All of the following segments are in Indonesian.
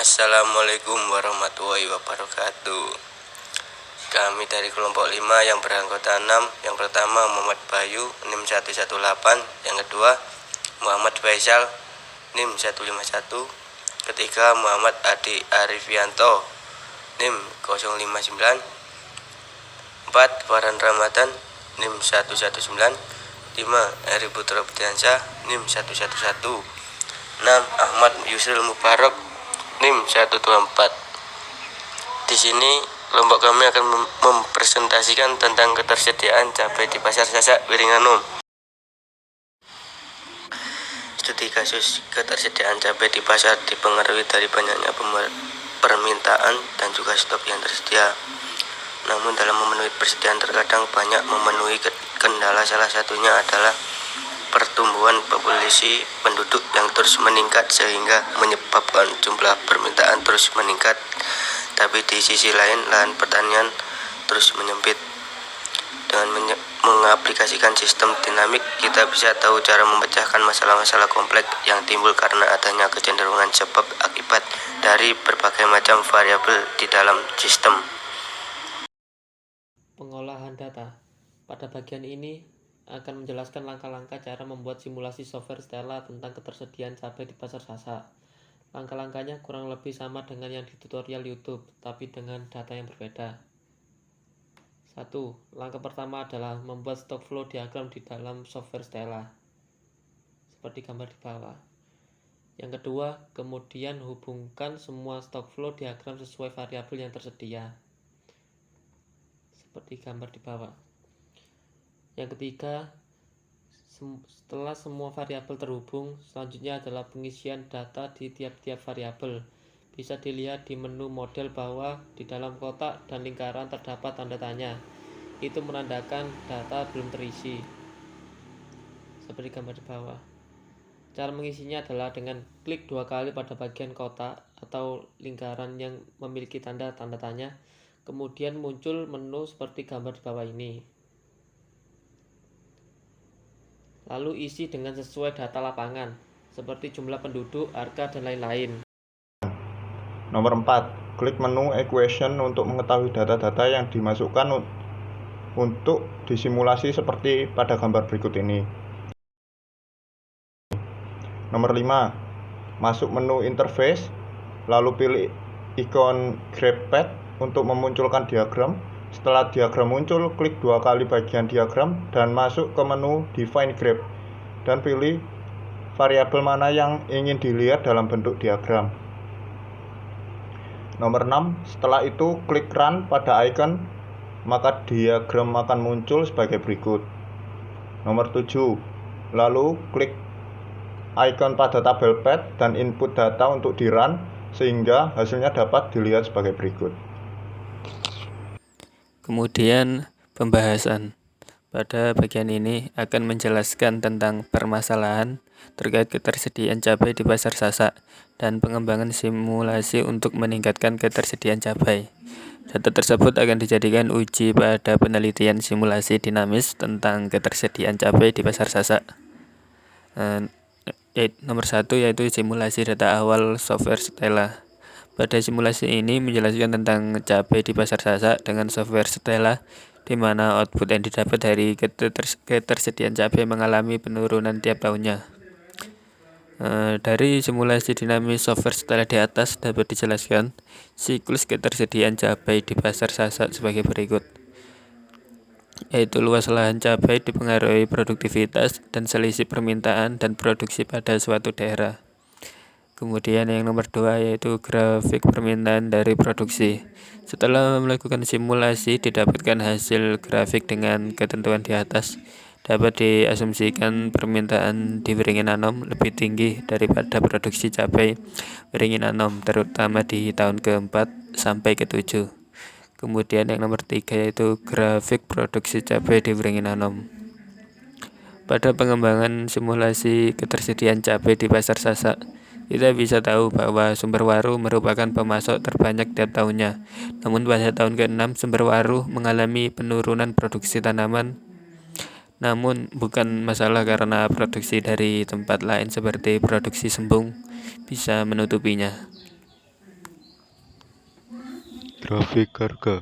Assalamualaikum warahmatullahi wabarakatuh. Kami dari kelompok 5 yang beranggota 6. Yang pertama Muhammad Bayu NIM 118, yang kedua Muhammad Faisal NIM 151, ketiga Muhammad Adi Arifianto NIM 059, 4 Farhan Ramadan NIM 119, 5 Eri Putra Budiansyah NIM 111, 6 Ahmad Yusril Mubarak NIM 124. Di sini kelompok kami akan mempresentasikan tentang ketersediaan cabai di Pasar Sasak Wiringanom. Studi kasus ketersediaan cabai di pasar dipengaruhi dari banyaknya permintaan dan juga stok yang tersedia. Namun dalam memenuhi persediaan terkadang banyak memenuhi kendala, salah satunya adalah pertumbuhan populasi penduduk yang terus meningkat sehingga menyebabkan jumlah permintaan terus meningkat. Tapi di sisi lain lahan pertanian terus menyempit. Dengan mengaplikasikan sistem dinamik, kita bisa tahu cara memecahkan masalah-masalah kompleks yang timbul karena adanya kecenderungan sebab akibat dari berbagai macam variabel di dalam sistem. Pengolahan data. Pada bagian ini akan menjelaskan langkah-langkah cara membuat simulasi software Stella tentang ketersediaan cabai di Pasar Sasak. Langkah-langkahnya kurang lebih sama dengan yang di tutorial YouTube, tapi dengan data yang berbeda. 1. Langkah pertama adalah membuat stock flow diagram di dalam software Stella, seperti gambar di bawah. Yang kedua, kemudian hubungkan semua stock flow diagram sesuai variabel yang tersedia, seperti gambar di bawah. Yang ketiga, setelah semua variabel terhubung, selanjutnya adalah pengisian data di tiap-tiap variabel. Bisa dilihat di menu model bawah, di dalam kotak dan lingkaran terdapat tanda tanya. Itu menandakan data belum terisi, seperti gambar di bawah. Cara mengisinya adalah dengan klik 2 kali pada bagian kotak atau lingkaran yang memiliki tanda tanya, kemudian muncul menu seperti gambar di bawah ini. Lalu isi dengan sesuai data lapangan, seperti jumlah penduduk, harga, dan lain-lain. Nomor 4. Klik menu Equation untuk mengetahui data-data yang dimasukkan untuk disimulasi seperti pada gambar berikut ini. Nomor 5. Masuk menu Interface, lalu pilih ikon GraphPad untuk memunculkan diagram. Setelah diagram muncul, klik 2 kali bagian diagram dan masuk ke menu Define Graph dan pilih variabel mana yang ingin dilihat dalam bentuk diagram. Nomor 6. Setelah itu klik Run pada icon, maka diagram akan muncul sebagai berikut. Nomor 7. Lalu klik icon pada tabel pad dan input data untuk di-run sehingga hasilnya dapat dilihat sebagai berikut. Kemudian pembahasan. Pada bagian ini akan menjelaskan tentang permasalahan terkait ketersediaan cabai di Pasar Sasak dan pengembangan simulasi untuk meningkatkan ketersediaan cabai. Data tersebut akan dijadikan uji pada penelitian simulasi dinamis tentang ketersediaan cabai di Pasar Sasak. Nomor 1 yaitu simulasi data awal software Stella. Pada simulasi ini menjelaskan tentang cabai di Pasar Sasak dengan software Stella, di mana output yang didapat dari ketersediaan cabai mengalami penurunan tiap tahunnya. Dari simulasi dinamis software Stella di atas dapat dijelaskan siklus ketersediaan cabai di Pasar Sasak sebagai berikut, yaitu luas lahan cabai dipengaruhi produktivitas dan selisih permintaan dan produksi pada suatu daerah. Kemudian yang nomor 2 yaitu grafik permintaan dari produksi. Setelah melakukan simulasi didapatkan hasil grafik dengan ketentuan di atas. Dapat diasumsikan permintaan di Wiringanom lebih tinggi daripada produksi cabai Wiringanom, terutama di tahun ke-4 sampai ke-7. Kemudian yang nomor 3 yaitu grafik produksi cabai di Wiringanom. Pada pengembangan simulasi ketersediaan cabai di Pasar Sasak, kita bisa tahu bahwa sumber waru merupakan pemasok terbanyak tiap tahunnya. Namun pada tahun ke-6 sumber waru mengalami penurunan produksi tanaman. Namun bukan masalah karena produksi dari tempat lain seperti produksi sembung bisa menutupinya. grafik harga.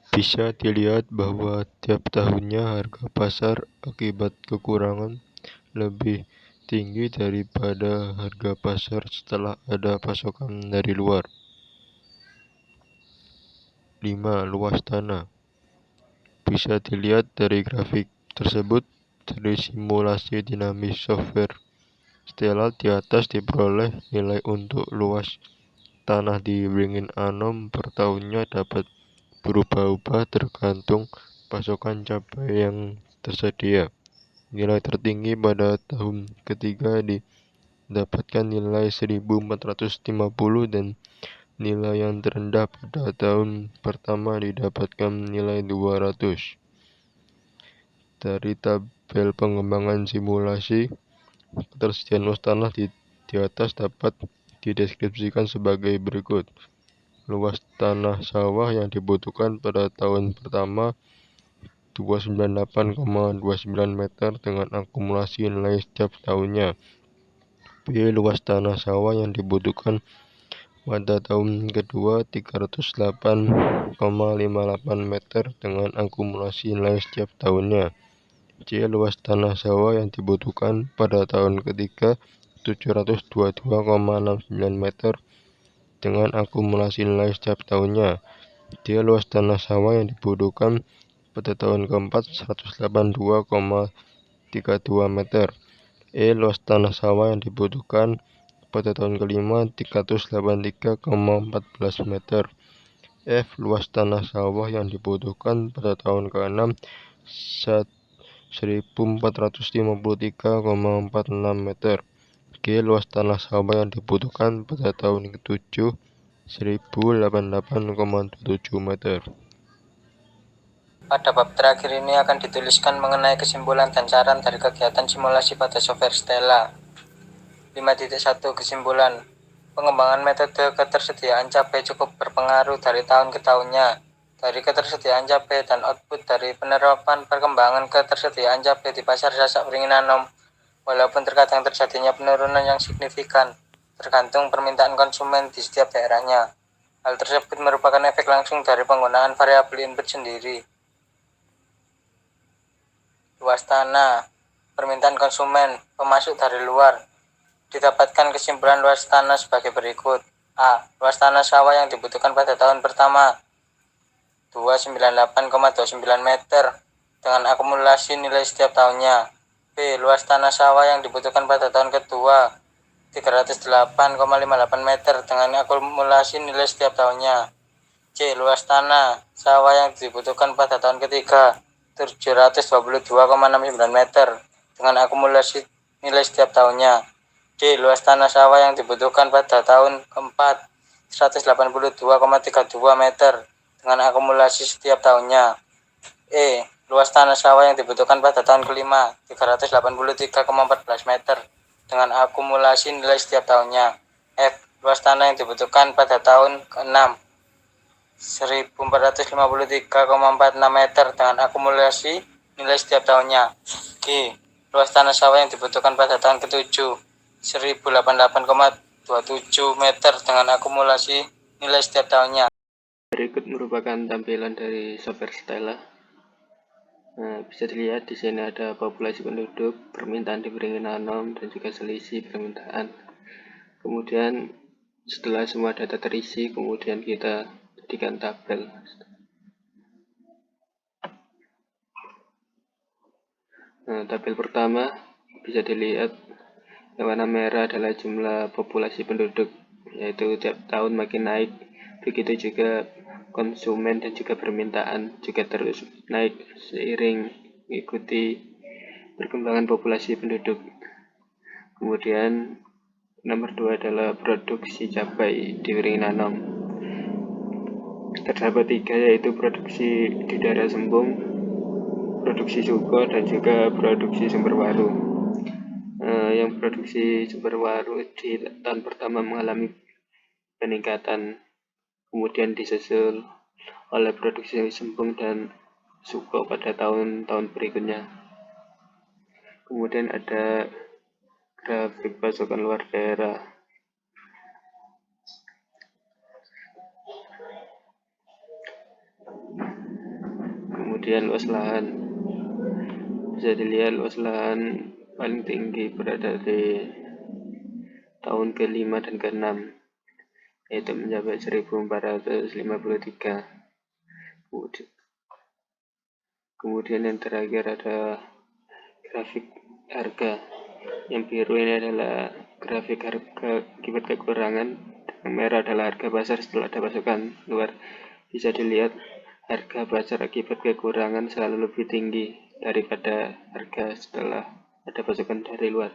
Bisa dilihat bahwa tiap tahunnya harga pasar akibat kekurangan lebih tinggi daripada harga pasar setelah ada pasokan dari luar. 5. Luas tanah. Bisa dilihat dari grafik tersebut dari simulasi dinamis software Stella di atas diperoleh nilai untuk luas tanah di Wringin Anom per tahunnya dapat berubah-ubah tergantung pasokan cabai yang tersedia. Nilai tertinggi pada tahun ketiga didapatkan nilai 1450 dan nilai yang terendah pada tahun pertama didapatkan nilai 200. Dari tabel pengembangan simulasi, ketersediaan luas tanah di atas dapat dideskripsikan sebagai berikut. Luas tanah sawah yang dibutuhkan pada tahun pertama 298,29 meter dengan akumulasi nilai setiap tahunnya. B. Luas tanah sawah yang dibutuhkan pada tahun kedua 308,58 meter dengan akumulasi nilai setiap tahunnya. C. Luas tanah sawah yang dibutuhkan pada tahun ketiga 722,69 meter dengan akumulasi nilai setiap tahunnya. D. Luas tanah sawah yang dibutuhkan pada tahun keempat 182,32 meter. E. Luas tanah sawah yang dibutuhkan pada tahun kelima 383,14 meter. F. Luas tanah sawah yang dibutuhkan pada tahun ke-6 1453,46 meter. G. Luas tanah sawah yang dibutuhkan pada tahun ke-7 1088,27 meter. Pada bab terakhir ini akan dituliskan mengenai kesimpulan dan saran dari kegiatan simulasi pada software Stella. 5.1 Kesimpulan. Pengembangan metode ketersediaan cabai cukup berpengaruh dari tahun ke tahunnya. Dari ketersediaan cabai dan output dari penerapan perkembangan ketersediaan cabai di pasar Sasak Wringin Anom, walaupun terkadang terjadinya penurunan yang signifikan, tergantung permintaan konsumen di setiap daerahnya. Hal tersebut merupakan efek langsung dari penggunaan variabel input sendiri. Luas tanah, permintaan konsumen, pemasok dari luar. Didapatkan kesimpulan luas tanah sebagai berikut. A. Luas tanah sawah yang dibutuhkan pada tahun pertama 298,29 meter dengan akumulasi nilai setiap tahunnya. B. Luas tanah sawah yang dibutuhkan pada tahun kedua 308,58 meter dengan akumulasi nilai setiap tahunnya. C. Luas tanah sawah yang dibutuhkan pada tahun ketiga 722,69 meter dengan akumulasi nilai setiap tahunnya. D. Luas tanah sawah yang dibutuhkan pada tahun keempat 182,32 meter dengan akumulasi setiap tahunnya. E. Luas tanah sawah yang dibutuhkan pada tahun kelima 383,14 meter dengan akumulasi nilai setiap tahunnya. F. Luas tanah yang dibutuhkan pada tahun ke-6 1453,46 meter dengan akumulasi nilai setiap tahunnya. G. Luas tanah sawah yang dibutuhkan pada tahun ke-7 1088,27 meter dengan akumulasi nilai setiap tahunnya. Berikut merupakan tampilan dari software Stella. Bisa dilihat di sini ada populasi penduduk, permintaan di Wringin Anom, dan juga selisih permintaan. Kemudian setelah semua data terisi, kemudian kita jadikan tabel. Tabel pertama bisa dilihat yang warna merah adalah jumlah populasi penduduk, yaitu tiap tahun makin naik. Begitu juga konsumen dan juga permintaan juga terus naik seiring mengikuti perkembangan populasi penduduk. Kemudian nomor 2 adalah produksi cabai di Wringin Anom. Terdapat 3, yaitu produksi di daerah Sembung, produksi Suko, dan juga produksi sumber waru. Yang produksi sumber waru di tahun pertama mengalami peningkatan, kemudian disusul oleh produksi Sembung dan Suko pada tahun-tahun berikutnya. Kemudian ada grafik pasokan luar daerah. Kemudian luas lahan, bisa dilihat luas lahan paling tinggi berada di tahun ke-5 dan ke-6, yaitu mencapai 1453. Kemudian yang terakhir ada grafik harga. Yang biru ini adalah grafik harga akibat kekurangan, yang merah adalah harga pasar setelah ada pasokan luar. Bisa dilihat harga pasar akibat kekurangan selalu lebih tinggi daripada harga setelah ada pasokan dari luar.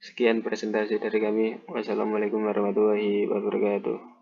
Sekian presentasi dari kami. Wassalamualaikum warahmatullahi wabarakatuh.